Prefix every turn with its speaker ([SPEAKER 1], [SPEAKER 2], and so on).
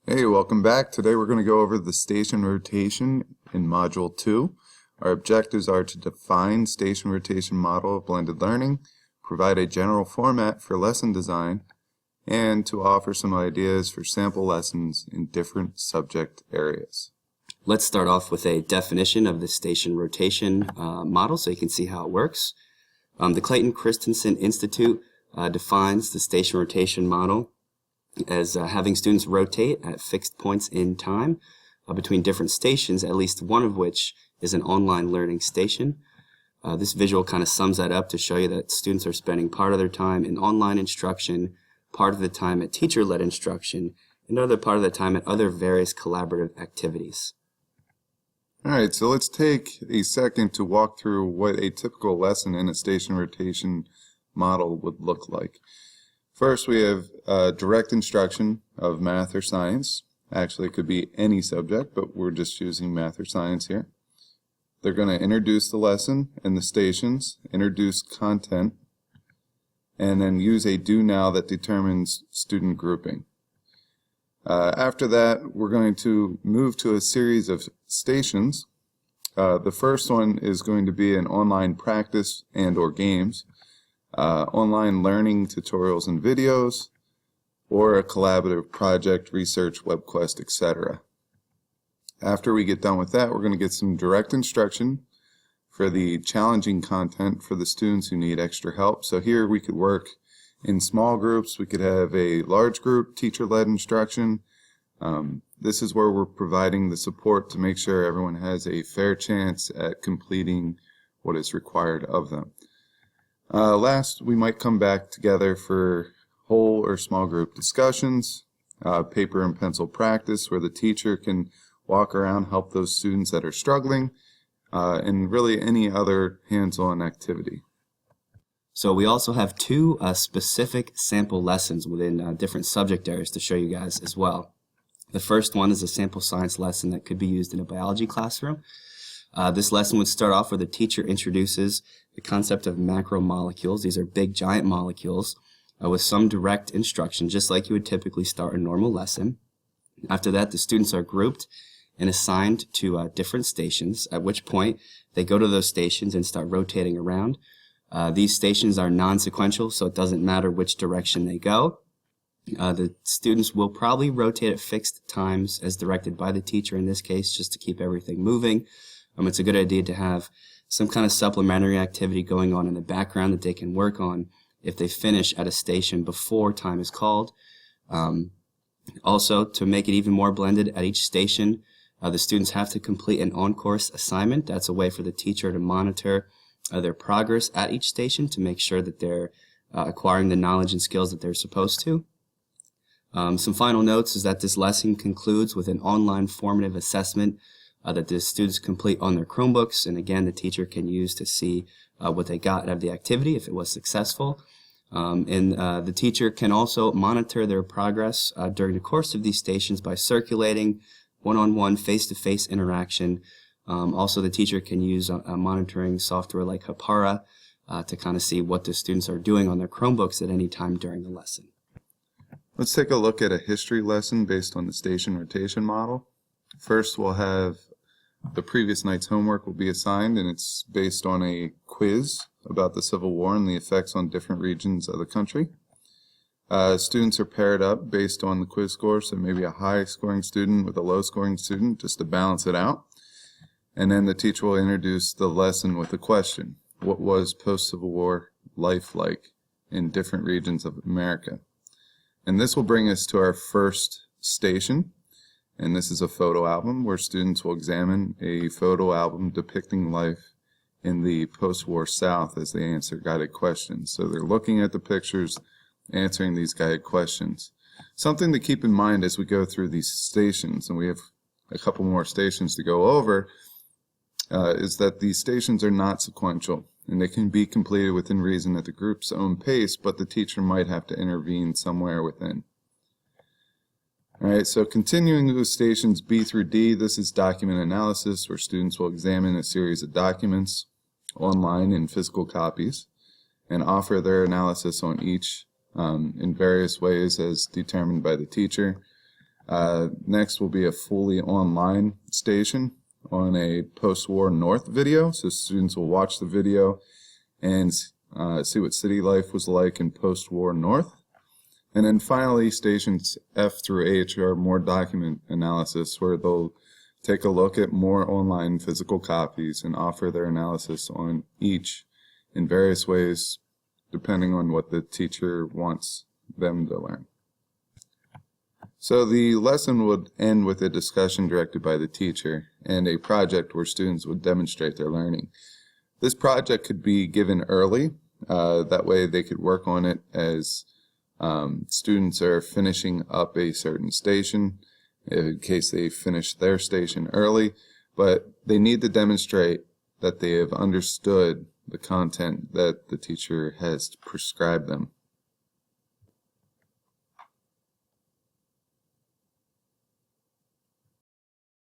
[SPEAKER 1] Hey, welcome back. Today we're going to go over the station rotation in Module 2. Our objectives are to define station rotation model of blended learning, provide a general format for lesson design, and to offer some ideas for sample lessons in different subject areas.
[SPEAKER 2] Let's start off with a definition of the station rotation model so you can see how it works. The Clayton Christensen Institute defines the station rotation model as having students rotate at fixed points in time between different stations, at least one of which is an online learning station. This visual kind of sums that up to show you that students are spending part of their time in online instruction, part of the time at teacher-led instruction, and another part of the time at other various collaborative activities.
[SPEAKER 1] Alright, so let's take a second to walk through what a typical lesson in a station rotation model would look like. First, we have direct instruction of math or science. Actually, it could be any subject, but we're just using math or science here. They're going to introduce the lesson and the stations, introduce content, and then use a do now that determines student grouping. After that, we're going to move to a series of stations. The first one is going to be an online practice and or games. Online learning tutorials and videos, or a collaborative project, research, WebQuest, etc. After we get done with that, we're going to get some direct instruction for the challenging content for the students who need extra help. So here we could work in small groups. We could have a large group, teacher-led instruction. This is where we're providing the support to make sure everyone has a fair chance at completing what is required of them. Last, we might come back together for whole or small group discussions, paper and pencil practice where the teacher can walk around, help those students that are struggling, and really any other hands-on activity.
[SPEAKER 2] So we also have two specific sample lessons within different subject areas to show you guys as well. The first one is a sample science lesson that could be used in a biology classroom. This lesson would start off where the teacher introduces the concept of macromolecules. These are big, giant molecules with some direct instruction, just like you would typically start a normal lesson. After that, the students are grouped and assigned to different stations, at which point they go to those stations and start rotating around. These stations are non-sequential, so it doesn't matter which direction they go. The students will probably rotate at fixed times as directed by the teacher in this case, just to keep everything moving. It's a good idea to have some kind of supplementary activity going on in the background that they can work on if they finish at a station before time is called. Also, to make it even more blended at each station, the students have to complete an on-course assignment. That's a way for the teacher to monitor their progress at each station to make sure that they're acquiring the knowledge and skills that they're supposed to. Some final notes is that this lesson concludes with an online formative assessment that the students complete on their Chromebooks, and again the teacher can use to see what they got out of the activity if it was successful. The teacher can also monitor their progress during the course of these stations by circulating one-on-one face-to-face interaction. Also the teacher can use a monitoring software like Hapara to kind of see what the students are doing on their Chromebooks at any time during the lesson.
[SPEAKER 1] Let's take a look at a history lesson based on the station rotation model. First, we'll have the previous night's homework will be assigned, and it's based on a quiz about the Civil War and the effects on different regions of the country. Students are paired up based on the quiz score, so maybe a high-scoring student with a low-scoring student just to balance it out. And then the teacher will introduce the lesson with a question. What was post-Civil War life like in different regions of America? And this will bring us to our first station. And this is a photo album where students will examine a photo album depicting life in the post-war South as they answer guided questions. So they're looking at the pictures, answering these guided questions. Something to keep in mind as we go through these stations, and we have a couple more stations to go over, is that these stations are not sequential, and they can be completed within reason at the group's own pace, but the teacher might have to intervene somewhere within. Alright, so continuing with stations B through D, this is document analysis where students will examine a series of documents online in physical copies and offer their analysis on each in various ways as determined by the teacher. Next will be a fully online station on a post-war North video. So students will watch the video and see what city life was like in post-war North. And then finally, stations F through H are more document analysis, where they'll take a look at more online physical copies and offer their analysis on each in various ways, depending on what the teacher wants them to learn. So the lesson would end with a discussion directed by the teacher and a project where students would demonstrate their learning. This project could be given early, that way they could work on it as students are finishing up a certain station, in case they finish their station early, but they need to demonstrate that they have understood the content that the teacher has prescribed them.